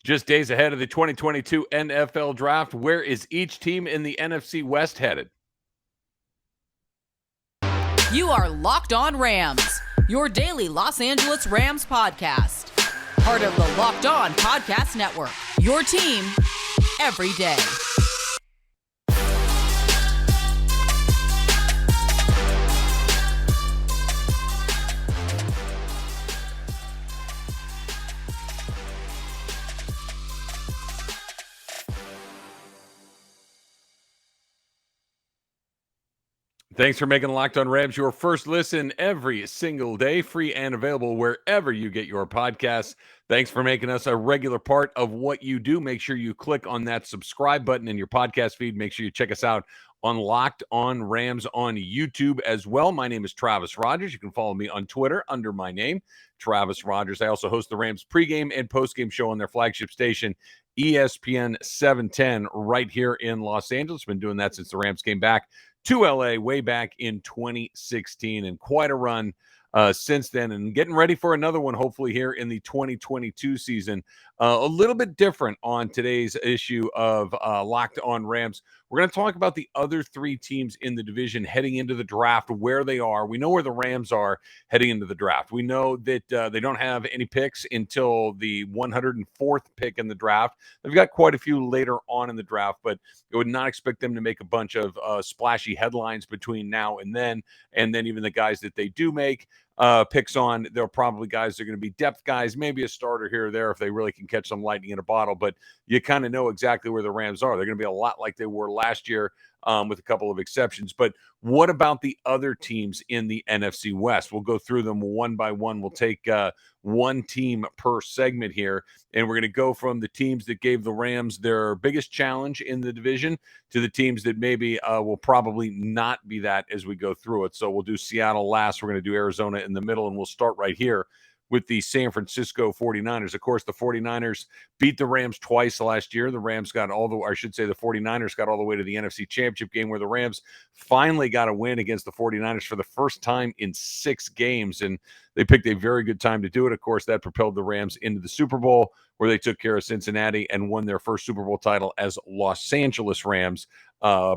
Just days ahead of the 2022 NFL Draft, where is each team in the NFC West headed? You are Locked On Rams, your daily Los Angeles Rams podcast. Part of the Locked On Podcast Network, your team every day. Thanks for making Locked On Rams your first listen every single day, free and available wherever you get your podcasts. Thanks for making us a regular part of what you do. Make sure you click on that subscribe button in your podcast feed. Make sure you check us out on Locked On Rams on YouTube as well. My name is Travis Rogers. You can follow me on Twitter under my name, Travis Rogers. I also host the Rams pregame and postgame show on their flagship station, ESPN 710, right here in Los Angeles. Been doing that since the Rams came back to LA way back in 2016, and quite a run since then, and getting ready for another one hopefully here in the 2022 season. A little bit different on today's issue of Locked On Rams. We're going to talk about the other three teams in the division heading into the draft, where they are. We know where the Rams are heading into the draft. We know that they don't have any picks until the 104th pick in the draft. They've got quite a few later on in the draft, but I would not expect them to make a bunch of splashy headlines between now and then even the guys that they do make picks on, they're probably guys that are going to be depth guys, maybe a starter here or there if they really can catch some lightning in a bottle, but you kind of know exactly where the Rams are. They're going to be a lot like they were last year, with a couple of exceptions. But what about the other teams in the NFC West? We'll go through them one by one. We'll take one team per segment here, and we're going to go from the teams that gave the Rams their biggest challenge in the division to the teams that maybe will probably not be that as we go through it. So we'll do Seattle last. We're going to do Arizona in the middle, and we'll start right here with the San Francisco 49ers. Of course, the 49ers beat the Rams twice last year. The Rams got the 49ers got all the way to the NFC Championship game, where the Rams finally got a win against the 49ers for the first time in 6 games, and they picked a very good time to do it. Of course, that propelled the Rams into the Super Bowl, where they took care of Cincinnati and won their first Super Bowl title as Los Angeles Rams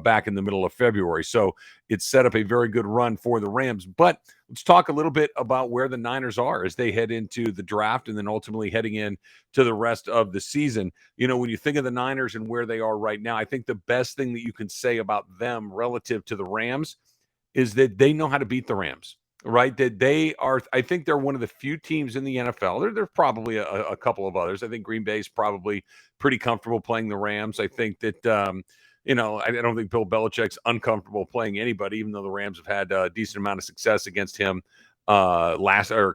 back in the middle of February. So it set up a very good run for the Rams. But let's talk a little bit about where the Niners are as they head into the draft and then ultimately heading in to the rest of the season. You know, when you think of the Niners and where they are right now, I think the best thing that you can say about them relative to the Rams is that they know how to beat the Rams. Right, that they are. I think they're one of the few teams in the NFL. There's probably a couple of others. I think Green Bay is probably pretty comfortable playing the Rams. I think that I don't think Bill Belichick's uncomfortable playing anybody, even though the Rams have had a decent amount of success against him a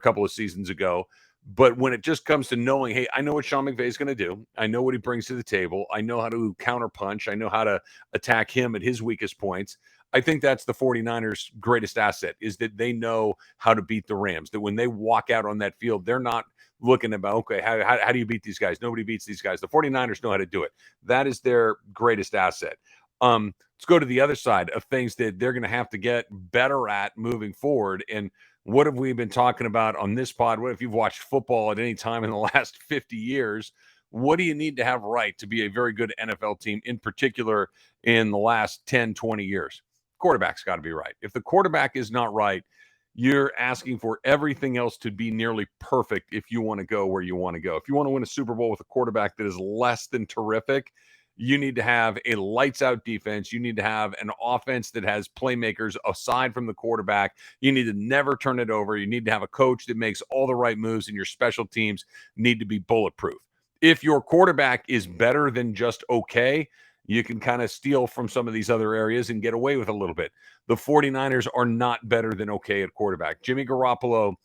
couple of seasons ago. But when it just comes to knowing, hey, I know what Sean McVay is going to do. I know what he brings to the table. I know how to counterpunch. I know how to attack him at his weakest points. I think that's the 49ers' greatest asset, is that they know how to beat the Rams, that when they walk out on that field, they're not looking about, okay, how do you beat these guys? Nobody beats these guys. The 49ers know how to do it. That is their greatest asset. Let's go to the other side of things that they're going to have to get better at moving forward. And what have we been talking about on this pod? What if you've watched football at any time in the last 50 years? What do you need to have right to be a very good NFL team, in particular in the last 10, 20 years? Quarterback's got to be right. If the quarterback is not right, you're asking for everything else to be nearly perfect if you want to go where you want to go. If you want to win a Super Bowl with a quarterback that is less than terrific, you need to have a lights-out defense. You need to have an offense that has playmakers aside from the quarterback. You need to never turn it over. You need to have a coach that makes all the right moves, and your special teams need to be bulletproof. If your quarterback is better than just okay, you can kind of steal from some of these other areas and get away with a little bit. The 49ers are not better than okay at quarterback. Jimmy Garoppolo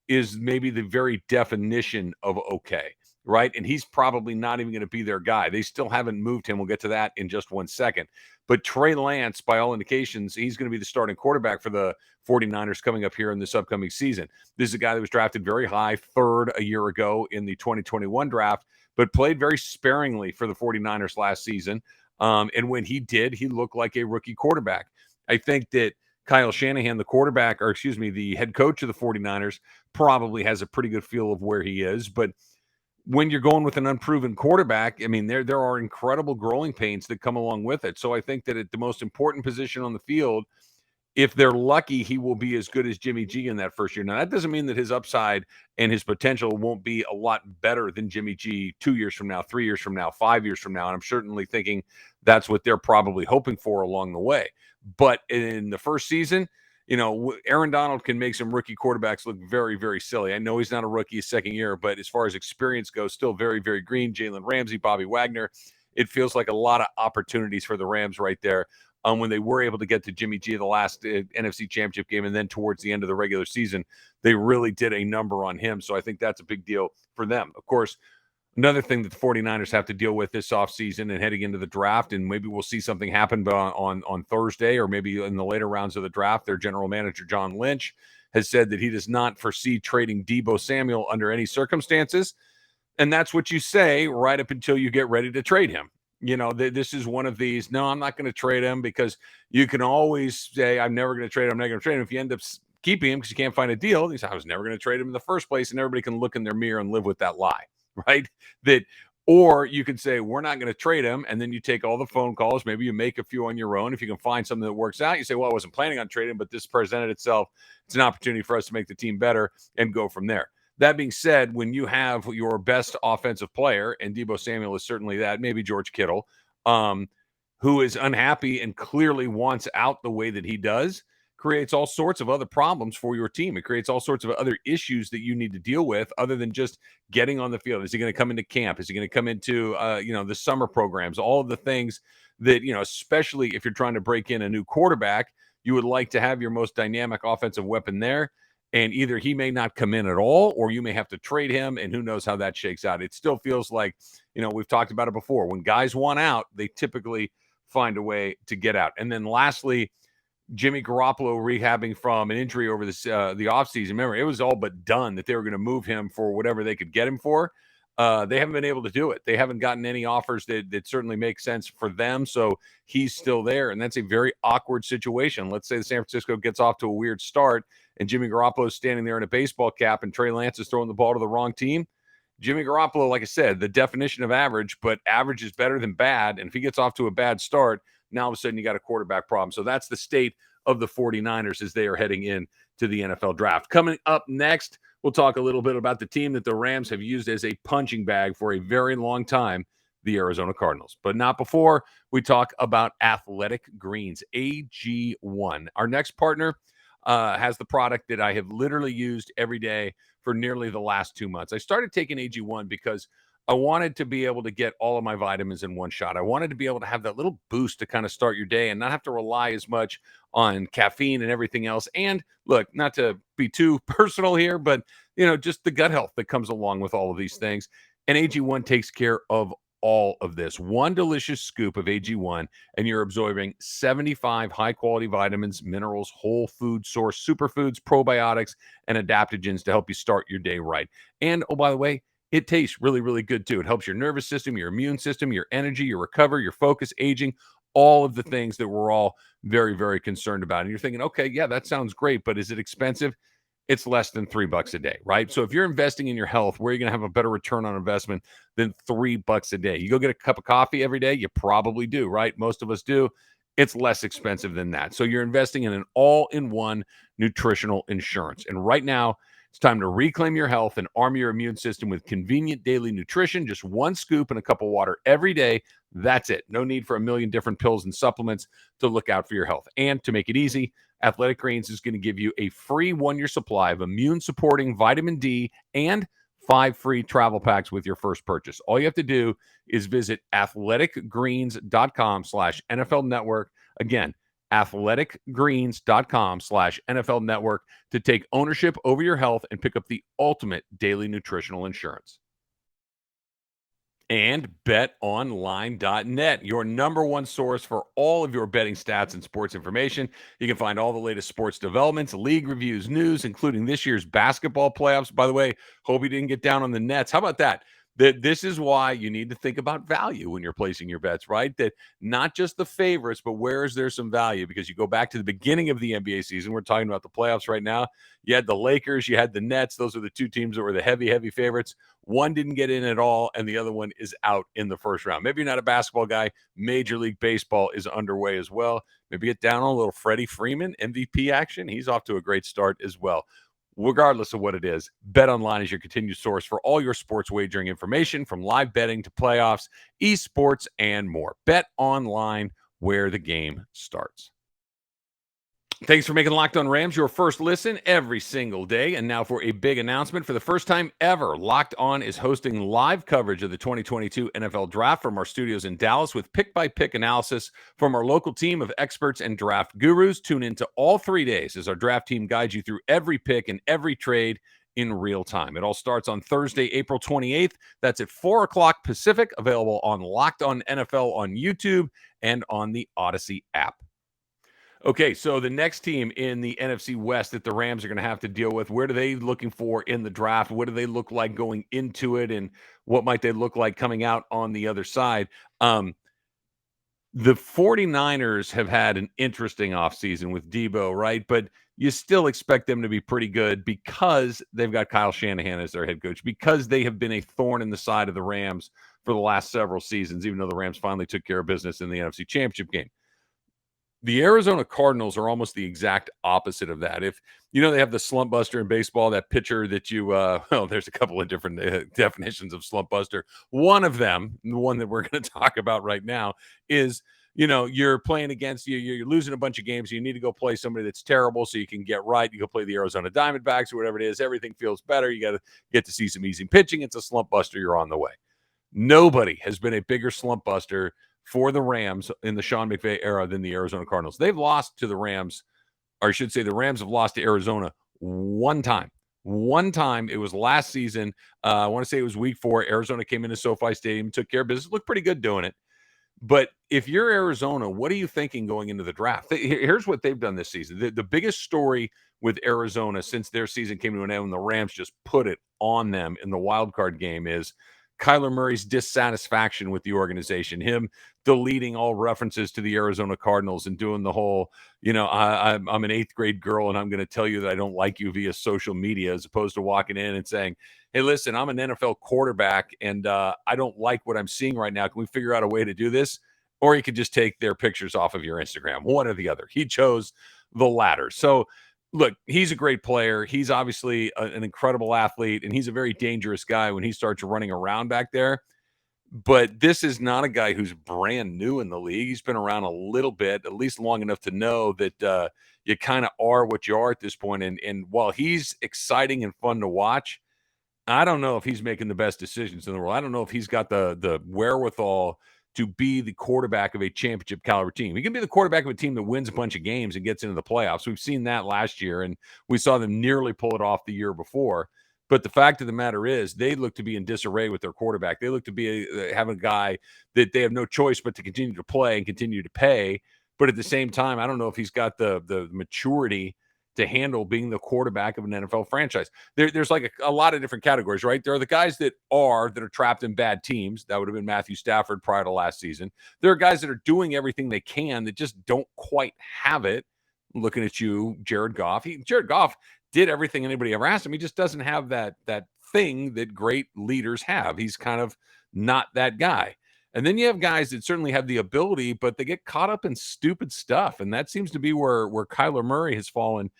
is maybe the very definition of okay, right? And he's probably not even going to be their guy. They still haven't moved him. We'll get to that in just one second. But Trey Lance, by all indications, he's going to be the starting quarterback for the 49ers coming up here in this upcoming season. This is a guy that was drafted very high, third a year ago in the 2021 draft, but played very sparingly for the 49ers last season. And when he did, he looked like a rookie quarterback. I think that Kyle Shanahan, the head coach of the 49ers, probably has a pretty good feel of where he is. But when you're going with an unproven quarterback, I mean, there are incredible growing pains that come along with it. So I think that at the most important position on the field, if they're lucky, he will be as good as Jimmy G in that first year. Now, that doesn't mean that his upside and his potential won't be a lot better than Jimmy G 2 years from now, 3 years from now, 5 years from now. And I'm certainly thinking that's what they're probably hoping for along the way. But in the first season, Aaron Donald can make some rookie quarterbacks look very, very silly. I know he's not a rookie his second year, but as far as experience goes, still very, very green. Jalen Ramsey, Bobby Wagner. It feels like a lot of opportunities for the Rams right there. When they were able to get to Jimmy G the last NFC Championship game, and then towards the end of the regular season, they really did a number on him. So I think that's a big deal for them. Of course, another thing that the 49ers have to deal with this offseason and heading into the draft, and maybe we'll see something happen on Thursday or maybe in the later rounds of the draft, their general manager, John Lynch, has said that he does not foresee trading Deebo Samuel under any circumstances. And that's what you say right up until you get ready to trade him. This is one of these, no, I'm not going to trade him, because you can always say, I'm never going to trade him. I'm not going to trade him. If you end up keeping him because you can't find a deal, you say, I was never going to trade him in the first place. And everybody can look in their mirror and live with that lie, right? Or you can say, we're not going to trade him. And then you take all the phone calls. Maybe you make a few on your own. If you can find something that works out, you say, well, I wasn't planning on trading, but this presented itself. It's an opportunity for us to make the team better and go from there. That being said, when you have your best offensive player, and Deebo Samuel is certainly that, maybe George Kittle, who is unhappy and clearly wants out the way that he does, creates all sorts of other problems for your team. It creates all sorts of other issues that you need to deal with other than just getting on the field. Is he going to come into camp? Is he going to come into, the summer programs? All of the things that, especially if you're trying to break in a new quarterback, you would like to have your most dynamic offensive weapon there. And either he may not come in at all, or you may have to trade him, and who knows how that shakes out. It still feels like, we've talked about it before. When guys want out, they typically find a way to get out. And then lastly, Jimmy Garoppolo rehabbing from an injury over the offseason. Remember, it was all but done that they were going to move him for whatever they could get him for. They haven't been able to do it. They haven't gotten any offers that certainly make sense for them. So he's still there. And that's a very awkward situation. Let's say the San Francisco gets off to a weird start and Jimmy Garoppolo is standing there in a baseball cap and Trey Lance is throwing the ball to the wrong team. Jimmy Garoppolo, like I said, the definition of average, but average is better than bad. And if he gets off to a bad start, now all of a sudden you got a quarterback problem. So that's the state of the 49ers as they are heading in to the NFL draft. Coming up next, we'll talk a little bit about the team that the Rams have used as a punching bag for a very long time, the Arizona Cardinals. But not before we talk about Athletic Greens, AG1. Our next partner has the product that I have literally used every day for nearly the last 2 months. I started taking AG1 because I wanted to be able to get all of my vitamins in one shot. I wanted to be able to have that little boost to kind of start your day and not have to rely as much on caffeine and everything else. And look, not to be too personal here, but just the gut health that comes along with all of these things. And AG1 takes care of all of this. One delicious scoop of AG1, and you're absorbing 75 high-quality vitamins, minerals, whole food source superfoods, probiotics, and adaptogens to help you start your day right. And, oh, by the way, it tastes really, really good, too. It helps your nervous system, your immune system, your energy, your recovery, your focus, aging, all of the things that we're all very, very concerned about. And you're thinking, okay, yeah, that sounds great, but is it expensive? It's less than $3 a day, right? So if you're investing in your health, where are you going to have a better return on investment than $3 a day? You go get a cup of coffee every day? You probably do, right? Most of us do. It's less expensive than that. So you're investing in an all-in-one nutritional insurance. And right now, it's time to reclaim your health and arm your immune system with convenient daily nutrition. Just one scoop and a cup of water every day. That's it. No need for a million different pills and supplements to look out for your health. And to make it easy, Athletic Greens is going to give you a free 1-year supply of immune-supporting vitamin D and 5 free travel packs with your first purchase. All you have to do is visit athleticgreens.com/NFL Network. Again, athleticgreens.com/NFL Network to take ownership over your health and pick up the ultimate daily nutritional insurance. And BetOnline.net, your number one source for all of your betting stats and sports information. You can find all the latest sports developments, league reviews, news, including this year's basketball playoffs. By the way, hope you didn't get down on the Nets. How about that? This is why you need to think about value when you're placing your bets, right? That not just the favorites, but where is there some value? Because you go back to the beginning of the NBA season, we're talking about the playoffs right now. You had the Lakers, you had the Nets. Those are the two teams that were the heavy favorites. One didn't get in at all, and the other one is out in the first round. Maybe you're not a basketball guy. Major League Baseball is underway as well. Maybe get down on a little Freddie Freeman MVP action. He's off to a great start as well. Regardless of what it is, BetOnline is your continued source for all your sports wagering information, from live betting to playoffs, esports, and more. BetOnline, where the game starts. Thanks for making Locked On Rams your first listen every single day. And now for a big announcement. For the first time ever, Locked On is hosting live coverage of the 2022 NFL Draft from our studios in Dallas with pick-by-pick analysis from our local team of experts and draft gurus. Tune into all 3 days as our draft team guides you through every pick and every trade in real time. It all starts on Thursday, April 28th. That's at 4 o'clock Pacific, available on Locked On NFL on YouTube and on the Odyssey app. Okay, so the next team in the NFC West that the Rams are going to have to deal with, where are they looking for in the draft? What do they look like going into it, and what might they look like coming out on the other side? The 49ers have had an interesting offseason with Debo, right? But you still expect them to be pretty good because they've got Kyle Shanahan as their head coach, because they have been a thorn in the side of the Rams for the last several seasons, even though the Rams finally took care of business in the NFC Championship game. The Arizona Cardinals are almost the exact opposite of that. If they have the slump buster in baseball, that pitcher that well, there's a couple of different definitions of slump buster. One of them, the one that we're going to talk about right now, is you're playing against you're losing a bunch of games. You need to go play somebody that's terrible so you can get right. You go play the Arizona Diamondbacks or whatever it is. Everything feels better. You got to get to see some easy pitching. It's a slump buster. You're on the way. Nobody has been a bigger slump buster for the Rams in the Sean McVay era than the Arizona Cardinals. They've lost to the Rams, or I should say the Rams have lost to Arizona one time. One time, it was last season. I want to say it was week 4. Arizona came into SoFi Stadium, took care of business, looked pretty good doing it. But if you're Arizona, what are you thinking going into the draft? Here's what they've done this season. The biggest story with Arizona since their season came to an end when the Rams just put it on them in the wild card game is Kyler Murray's dissatisfaction with the organization, him deleting all references to the Arizona Cardinals and doing the whole, I'm an 8th grade girl and I'm going to tell you that I don't like you via social media, as opposed to walking in and saying, hey, listen, I'm an NFL quarterback and I don't like what I'm seeing right now. Can we figure out a way to do this? Or you could just take their pictures off of your Instagram, one or the other. He chose the latter. So look, he's a great player. He's obviously an incredible athlete, and he's a very dangerous guy when he starts running around back there. But this is not a guy who's brand new in the league. He's been around a little bit, at least long enough to know that you kind of are what you are at this point. And while he's exciting and fun to watch, I don't know if he's making the best decisions in the world. I don't know if he's got the wherewithal to be the quarterback of a championship caliber team. He can be the quarterback of a team that wins a bunch of games and gets into the playoffs. We've seen that last year, and we saw them nearly pull it off the year before. But the fact of the matter is, they look to be in disarray with their quarterback. They look to be having a guy that they have no choice but to continue to play and continue to pay. But at the same time, I don't know if he's got the maturity to handle being the quarterback of an NFL franchise. There's like a lot of different categories, right? There are the guys that are trapped in bad teams. That would have been Matthew Stafford prior to last season. There are guys that are doing everything they can that just don't quite have it. Looking at you, Jared Goff. Jared Goff did everything anybody ever asked him. He just doesn't have that thing that great leaders have. He's kind of not that guy. And then you have guys that certainly have the ability, but they get caught up in stupid stuff. And that seems to be where Kyler Murray has fallen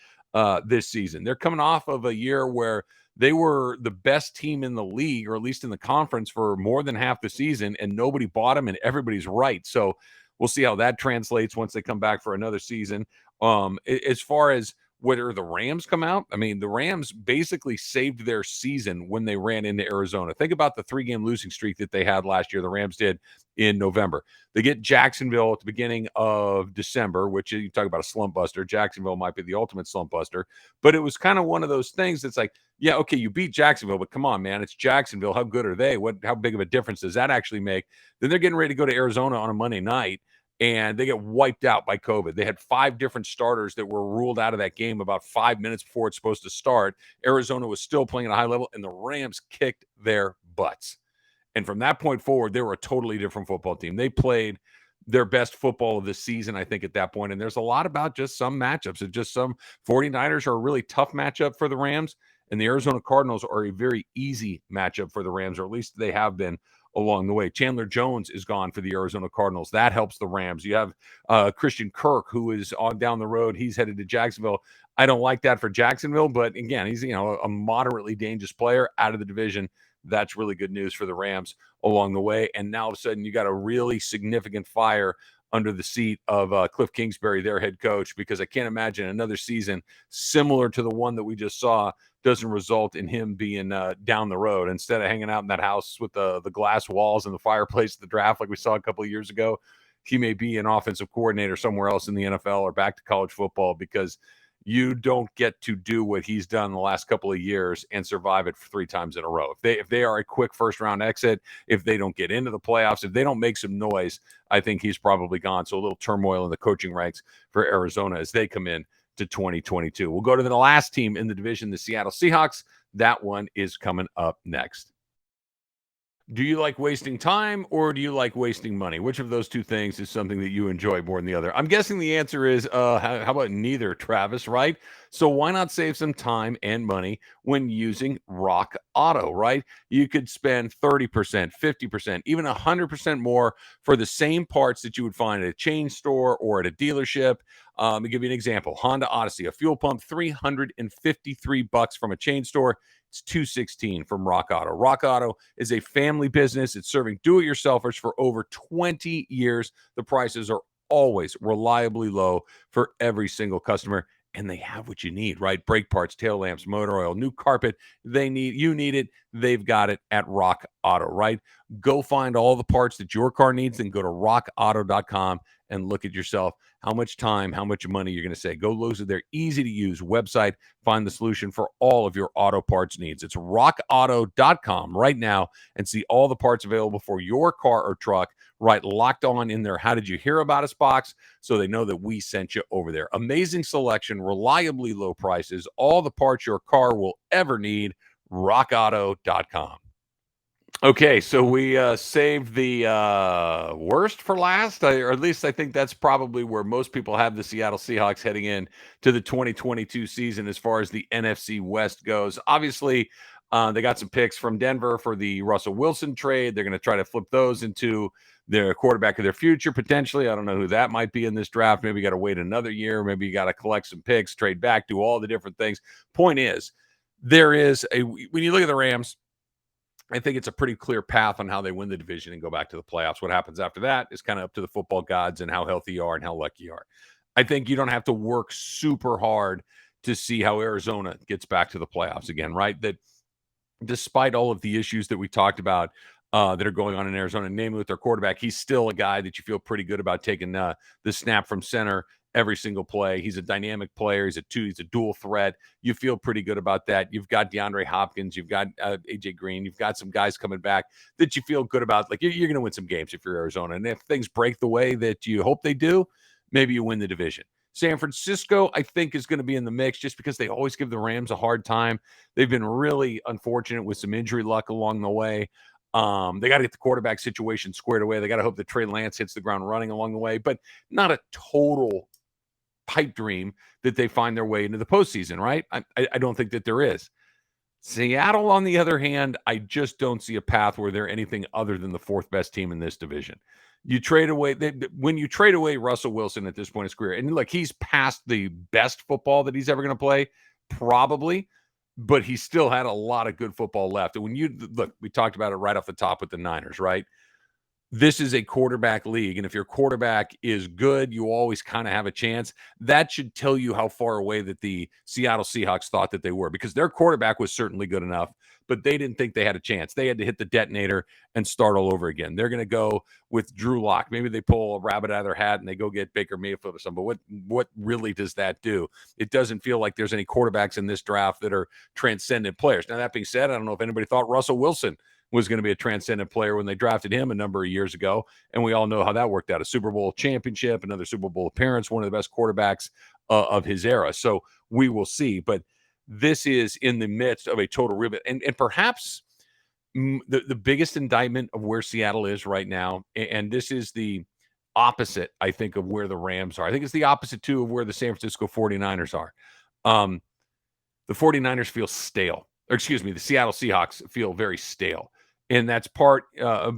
this season. They're coming off of a year where they were the best team in the league, or at least in the conference, for more than half the season, and nobody bought them, and everybody's right. So we'll see how that translates once they come back for another season. As far as whether the Rams come out, I mean, the Rams basically saved their season when they ran into Arizona. Think about the 3-game losing streak that they had last year. The Rams did in November. They get Jacksonville at the beginning of December, which you talk about a slump buster. Jacksonville might be the ultimate slump buster, but it was kind of one of those things that's like, yeah, okay, you beat Jacksonville, but come on, man, it's Jacksonville. How good are they? How big of a difference does that actually make? Then they're getting ready to go to Arizona on a Monday night, and they get wiped out by COVID. They had 5 different starters that were ruled out of that game about 5 minutes before it's supposed to start. Arizona was still playing at a high level, and the Rams kicked their butts. And from that point forward, they were a totally different football team. They played their best football of the season, I think, at that point. And there's a lot about just some matchups. It's just some 49ers are a really tough matchup for the Rams, and the Arizona Cardinals are a very easy matchup for the Rams, or at least they have been along the way. Chandler Jones is gone for the Arizona Cardinals. That helps the Rams. You have Christian Kirk, who is on down the road. He's headed to Jacksonville. I don't like that for Jacksonville, but again, he's a moderately dangerous player out of the division. That's really good news for the Rams along the way. And now all of a sudden, you got a really significant fire under the seat of Cliff Kingsbury, their head coach, because I can't imagine another season similar to the one that we just saw doesn't result in him being down the road. Instead of hanging out in that house with the glass walls and the fireplace at the draft like we saw a couple of years ago, he may be an offensive coordinator somewhere else in the NFL or back to college football, because you don't get to do what he's done the last couple of years and survive it 3 times in a row. If they are a quick first round exit, if they don't get into the playoffs, if they don't make some noise, I think he's probably gone. So a little turmoil in the coaching ranks for Arizona as they come in to 2022. We'll go to the last team in the division, the Seattle Seahawks. That one is coming up next. Do you like wasting time or do you like wasting money? Which of those two things is something that you enjoy more than the other? I'm guessing the answer is how about neither, Travis, right? So why not save some time and money when using Rock Auto, right? You could spend 30%, 50%, even 100% more for the same parts that you would find at a chain store or at a dealership. Let me give you an example. Honda Odyssey, a fuel pump, $353 from a chain store. It's $216 from Rock Auto. Rock Auto is a family business. It's serving do-it-yourselfers for over 20 years. The prices are always reliably low for every single customer, and they have what you need, right? Brake parts, tail lamps, motor oil, new carpet. You need it. They've got it at Rock Auto, right? Go find all the parts that your car needs and go to rockauto.com and look at yourself how much time, how much money you're going to save. Go visit their easy-to-use website. Find the solution for all of your auto parts needs. It's rockauto.com right now and see all the parts available for your car or truck. Right, Locked On in there. How did you hear about us box? So they know that we sent you over there. Amazing selection, reliably low prices, all the parts your car will ever need. rockauto.com. Okay, so we saved the worst for last, or at least I think that's probably where most people have the Seattle Seahawks heading in to the 2022 season as far as the NFC West goes. Obviously, they got some picks from Denver for the Russell Wilson trade. They're going to try to flip those into their quarterback of their future, potentially. I don't know who that might be in this draft. Maybe you got to wait another year. Maybe you got to collect some picks, trade back, do all the different things. Point is, when you look at the Rams, I think it's a pretty clear path on how they win the division and go back to the playoffs. What happens after that is kind of up to the football gods and how healthy you are and how lucky you are. I think you don't have to work super hard to see how Arizona gets back to the playoffs again, right? That despite all of the issues that we talked about that are going on in Arizona, namely with their quarterback, he's still a guy that you feel pretty good about taking the snap from center every single play. He's a dynamic player. He's a dual threat. You feel pretty good about that. You've got DeAndre Hopkins. You've got AJ Green. You've got some guys coming back that you feel good about. Like you're going to win some games if you're Arizona. And if things break the way that you hope they do, maybe you win the division. San Francisco, I think, is going to be in the mix just because they always give the Rams a hard time. They've been really unfortunate with some injury luck along the way. They got to get the quarterback situation squared away. They got to hope that Trey Lance hits the ground running along the way, but not a total pipe dream that they find their way into the postseason, right? I don't think that there is. Seattle, on the other hand, I just don't see a path where they're anything other than the 4th best team in this division. You trade away when you trade away Russell Wilson at this point in his career, and look, he's past the best football that he's ever going to play, probably, but he still had a lot of good football left. And when you look, we talked about it right off the top with the Niners, right? This is a quarterback league, and if your quarterback is good, you always kind of have a chance. That should tell you how far away that the Seattle Seahawks thought that they were, because their quarterback was certainly good enough, but they didn't think they had a chance. They had to hit the detonator and start all over again. They're going to go with Drew Lock. Maybe they pull a rabbit out of their hat and they go get Baker Mayfield or something, but what really does that do? It doesn't feel like there's any quarterbacks in this draft that are transcendent players. Now, that being said, I don't know if anybody thought Russell Wilson was going to be a transcendent player when they drafted him a number of years ago. And we all know how that worked out. A Super Bowl championship, another Super Bowl appearance, one of the best quarterbacks of his era. So we will see. But this is in the midst of a total rebuild. And perhaps the biggest indictment of where Seattle is right now, and this is the opposite, I think, of where the Rams are. I think it's the opposite, too, of where the San Francisco 49ers are. The 49ers feel stale. Or excuse me, the Seattle Seahawks feel very stale. And that's part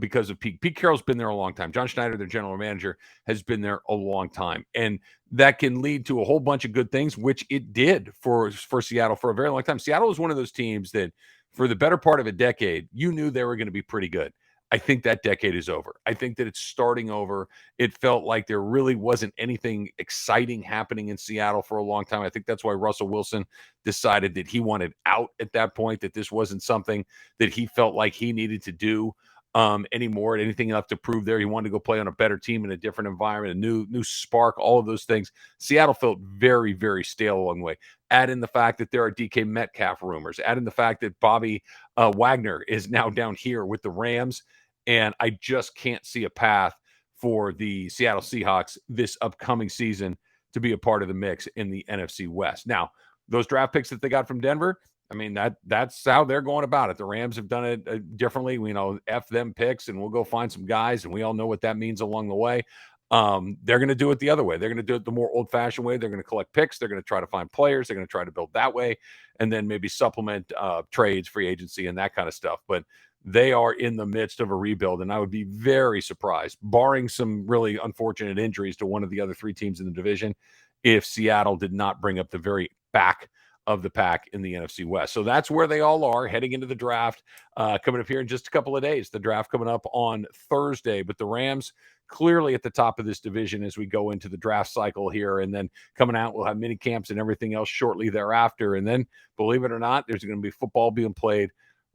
because of Pete. Pete Carroll's been there a long time. John Schneider, their general manager, has been there a long time. And that can lead to a whole bunch of good things, which it did for Seattle for a very long time. Seattle was one of those teams that for the better part of a decade, you knew they were going to be pretty good. I think that decade is over. I think that it's starting over. It felt like there really wasn't anything exciting happening in Seattle for a long time. I think that's why Russell Wilson decided that he wanted out at that point, that this wasn't something that he felt like he needed to do anymore, anything left to prove there. He wanted to go play on a better team in a different environment, a new spark, all of those things. Seattle felt very, very stale along the way. Add in the fact that there are DK Metcalf rumors. Add in the fact that Bobby Wagner is now down here with the Rams. And I just can't see a path for the Seattle Seahawks this upcoming season to be a part of the mix in the NFC West. Now, those draft picks that they got from Denver, I mean, that's how they're going about it. The Rams have done it differently. We F them picks, and we'll go find some guys, and we all know what that means along the way. They're going to do it the other way. They're going to do it the more old-fashioned way. They're going to collect picks. They're going to try to find players. They're going to try to build that way, and then maybe supplement trades, free agency, and that kind of stuff. But they are in the midst of a rebuild, and I would be very surprised, barring some really unfortunate injuries to one of the other three teams in the division, if Seattle did not bring up the very back of the pack in the NFC West. So that's where they all are heading into the draft, coming up here in just a couple of days. The draft coming up on Thursday, but the Rams clearly at the top of this division as we go into the draft cycle here. And then coming out, we'll have mini camps and everything else shortly thereafter. And then, believe it or not, there's going to be football being played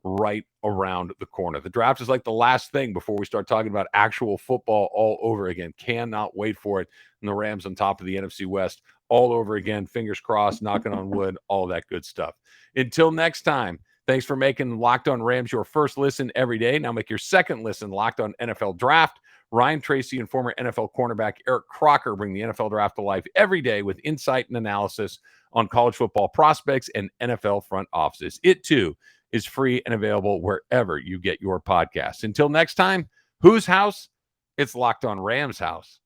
right around the corner. The draft is like the last thing before we start talking about actual football all over again. Cannot wait for it. And the Rams on top of the NFC West all over again. Fingers crossed, knocking on wood, all that good stuff. Until next time, thanks for making Locked On Rams your first listen every day. Now make your second listen Locked On NFL Draft. Ryan Tracy and former NFL cornerback Eric Crocker bring the NFL Draft to life every day with insight and analysis on college football prospects and NFL front offices. It, too, is free and available wherever you get your podcasts. Until next time, whose house? It's Locked On Rams house.